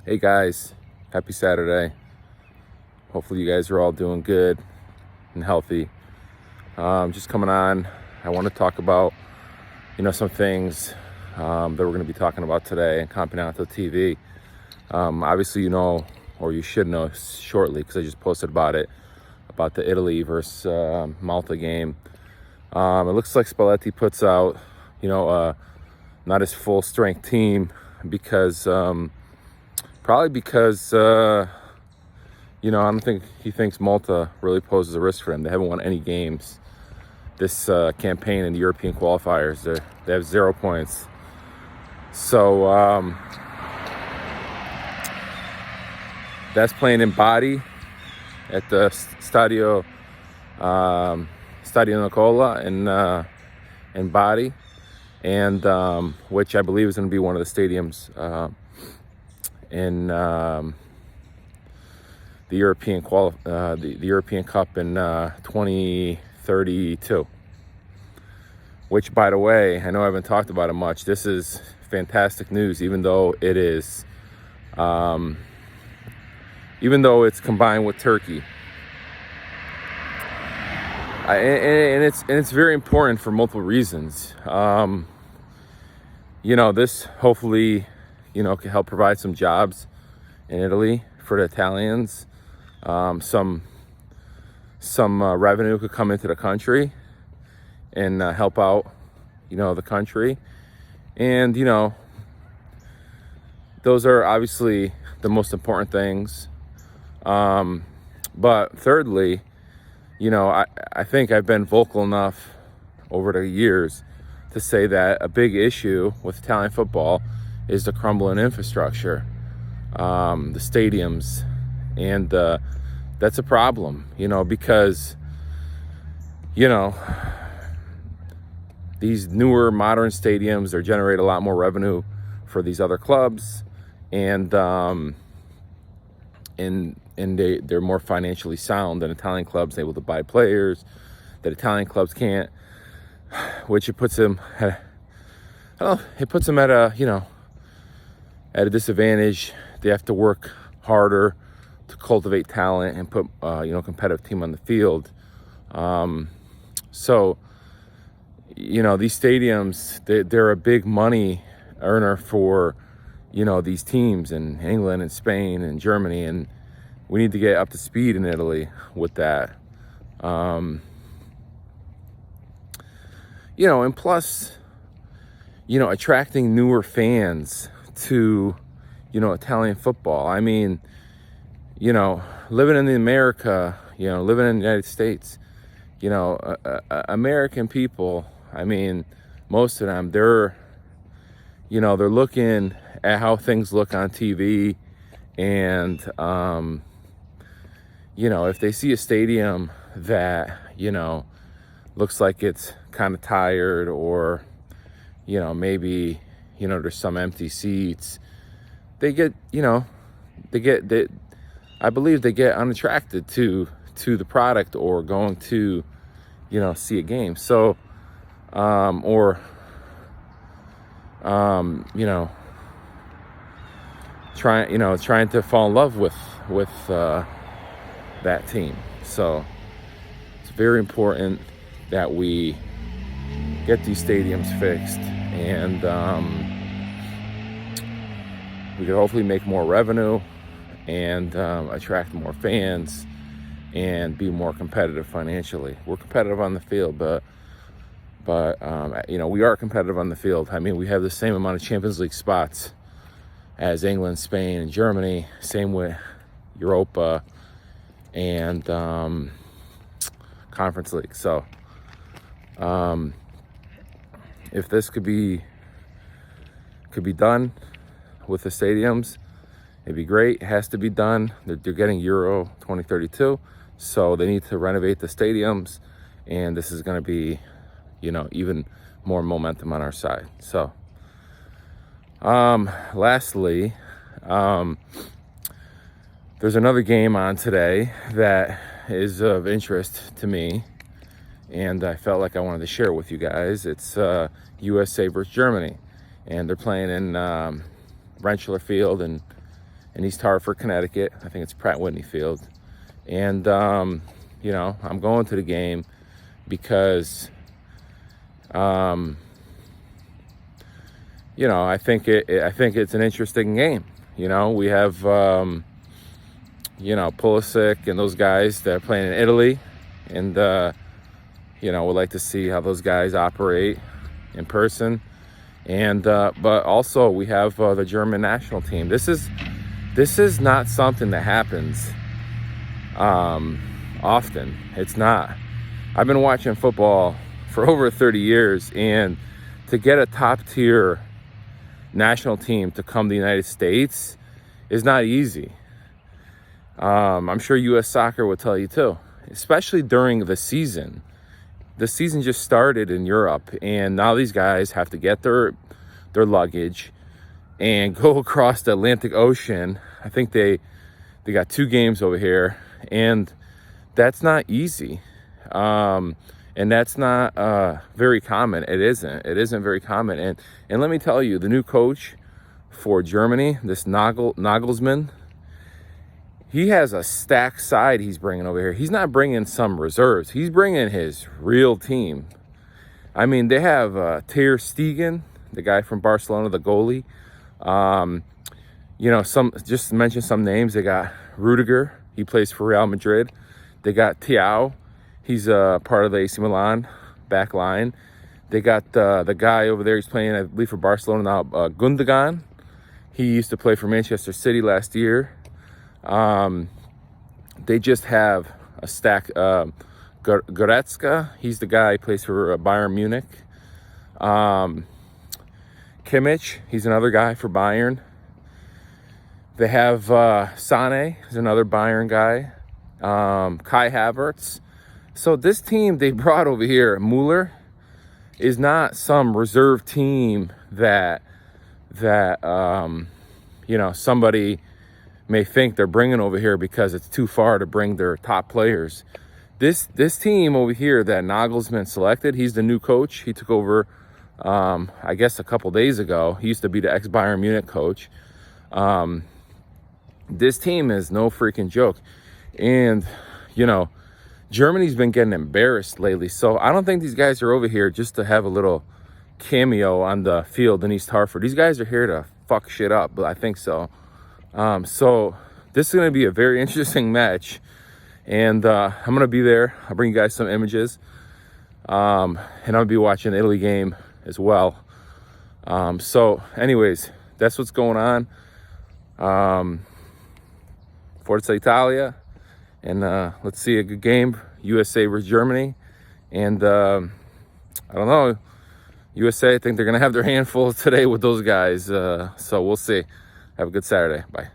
Hey guys, happy Saturday. Hopefully you guys are all doing good and healthy. Just coming on, I want to talk about, some things that we're going to be talking about today and Campeonato TV. Obviously, or you should know shortly because I just posted about it, about the Italy versus Malta game. It looks like Spalletti puts out, not his full strength team because probably because, I don't think he thinks Malta really poses a risk for him. They haven't won any games this campaign in the European qualifiers. They have 0 points. So that's playing in Bari at the Stadio Nicola in Bari, and which I believe is going to be one of the stadiums in the European the European Cup in 2032. Which, by the way, I know I haven't talked about it much. This is fantastic news, even though it's combined with Turkey. And it's very important for multiple reasons. This hopefully, can help provide some jobs in Italy for the Italians. Some revenue could come into the country and help out, the country. And, those are obviously the most important things. But thirdly, I think I've been vocal enough over the years to say that a big issue with Italian football is the crumbling infrastructure, the stadiums, and that's a problem, because, these newer modern stadiums, they generate a lot more revenue for these other clubs, and they're more financially sound than Italian clubs, able to buy players that Italian clubs can't, which it puts them at a at a disadvantage. They have to work harder to cultivate talent and put competitive team on the field. So these stadiums, they're a big money earner for these teams in England and Spain and Germany, and we need to get up to speed in Italy with that. And plus, attracting newer fans to, Italian football. I mean, living in America, living in the United States, American people, I mean, most of them, they're looking at how things look on TV, and, if they see a stadium that, looks like it's kind of tired, or, maybe, there's some empty seats, I believe they get unattracted to the product or going to, see a game. So, trying to fall in love with that team. So it's very important that we get these stadiums fixed, and we could hopefully make more revenue and attract more fans and be more competitive financially. We're competitive on the field, but we are competitive on the field. I mean, we have the same amount of Champions League spots as England, Spain, and Germany. Same with Europa and Conference League. So if this could be done with the stadiums, it'd be great. It has to be done. They're getting Euro 2032, so they need to renovate the stadiums, and this is going to be, even more momentum on our side. So, lastly, there's another game on today that is of interest to me, and I felt like I wanted to share it with you guys. It's USA versus Germany, and they're playing in Rentschler Field in in East Hartford, Connecticut. I think it's Pratt Whitney Field. And, you know, I'm going to the game because, you know, I think it's an interesting game. You know, we have, you know, Pulisic and those guys that are playing in Italy. And, you know, we'd like to see how those guys operate in person. And, but also we have the German national team. This is not something that happens often. It's not. I've been watching football for over 30 years, and to get a top tier national team to come to the United States is not easy. I'm sure U.S. Soccer will tell you too, especially during the season. The season just started in Europe, and now these guys have to get their luggage and go across the Atlantic Ocean. I think they got 2 games over here, and that's not easy. And that's not very common. It isn't very common. And let me tell you, the new coach for Germany, this Nagelsmann, he has a stacked side he's bringing over here. He's not bringing some reserves. He's bringing his real team. I mean, they have Ter Stegen, the guy from Barcelona, the goalie. You know, just to mention some names. They got Rudiger. He plays for Real Madrid. They got Thiago. He's part of the AC Milan back line. They got the guy over there. He's playing, I believe, for Barcelona now, Gundogan. He used to play for Manchester City last year. They just have a stack. Goretzka, he's the guy who plays for Bayern Munich. Kimmich, he's another guy for Bayern. They have Sane, he's another Bayern guy. Kai Havertz. So this team they brought over here, Mueller, is not some reserve team that you know, somebody may think they're bringing over here because it's too far to bring their top players. This team over here that Nagelsmann selected, he's the new coach. He took over, I guess, a couple days ago. He used to be the ex-Bayern Munich coach. This team is no freaking joke. And, you know, Germany's been getting embarrassed lately. So I don't think these guys are over here just to have a little cameo on the field in East Hartford. These guys are here to fuck shit up, but I think so. So this is going to be a very interesting match. And I'm going to be there. I'll bring you guys some images. And I'll be watching the Italy game as well. So anyways, that's what's going on. Forza Italia. And let's see a good game. USA versus Germany. And I don't know. USA, I think they're going to have their handful today with those guys. So we'll see. Have a good Saturday. Bye.